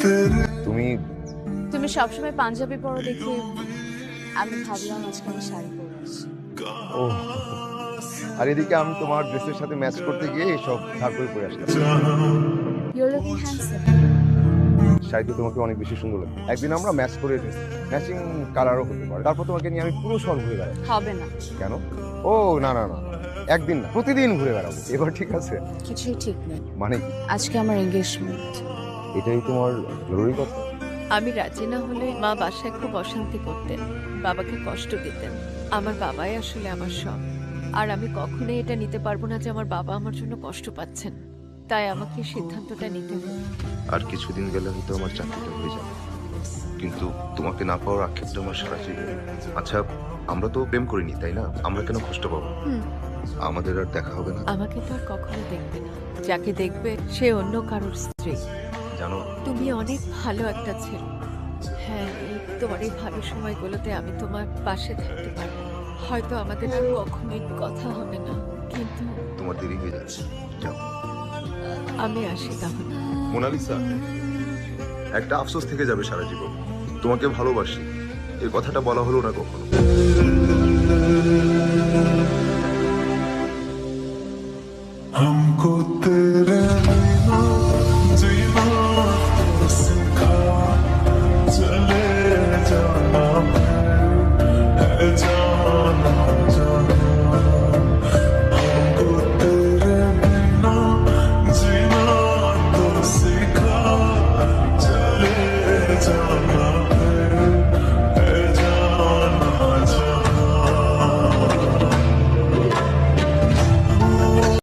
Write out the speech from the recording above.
তুমি তুমি সবসময় পাঞ্জাবি পরো দেখে আমি ভাবলাম আজকে আমি শাড়ি পরে আসি। ও, আর এদিকে আমি তোমার ড্রেসের সাথে ম্যাচ করতে গিয়ে সব ধার করে পরে আসলাম। You are looking handsome. শাড়িতে তোমাকে অনেক বেশি সুন্দর লাগে। একদিন আমরা ম্যাচ করে ম্যাচিং কালারও হতে পারে, তারপর তোমাকে নিয়ে আমি পুরো শহর ঘুরে বেড়াবো। হবে না। কেন? ও না না না, একদিন না, প্রতিদিন ঘুরে বেড়াবো। এবার ঠিক আছে? কিছুই ঠিক নেই। মানে কি? আজকে আমার এঙ্গেজমেন্ট। এটাই তোমার জরুরি কথা? আমি রাজি না হলে মা বাসায় খুব অশান্তি করতেন, বাবাকে কষ্ট দিতেন। আমার বাবাই আসলে আমার সব, আর আমি কখনোই এটা নিতে পারবো না যে আমার বাবা আমার জন্য কষ্ট পাচ্ছেন। তাই আমাকে সিদ্ধান্তটা নিতে হবে। আর কিছুদিন গেলে হয়তো আমার চাকরিটা হয়ে যাবে, কিন্তু তোমাকে না পাওয়ার আক্ষেপটা আমার সারা জীবন। আচ্ছা, আমরা তো প্রেম করিনি তাই না? আমরা কেন কষ্ট পাবো? আমাদের আর দেখা হবে না। আমাকে তো আর কখনো দেখবে না, যাকে দেখবে সে অন্য কারোর স্ত্রী। জানো, তুমি অনেক ভালো একটা ছেলে। হ্যাঁ, তোমার এই ভালো সময়গুলোতে আমি তোমার পাশে থাকতে পারবো। হয়তো আমাদের আর কখনোই কথা হবে না, কিন্তু তোমার দেরি হয়ে যাচ্ছে, যাও। আমি আসি তাহলে। মোনালিসা, একটা আফসোস থেকে যাবে সারা জীবন। তোমাকে ভালোবাসি, এই কথাটা বলা হলো না কখনো।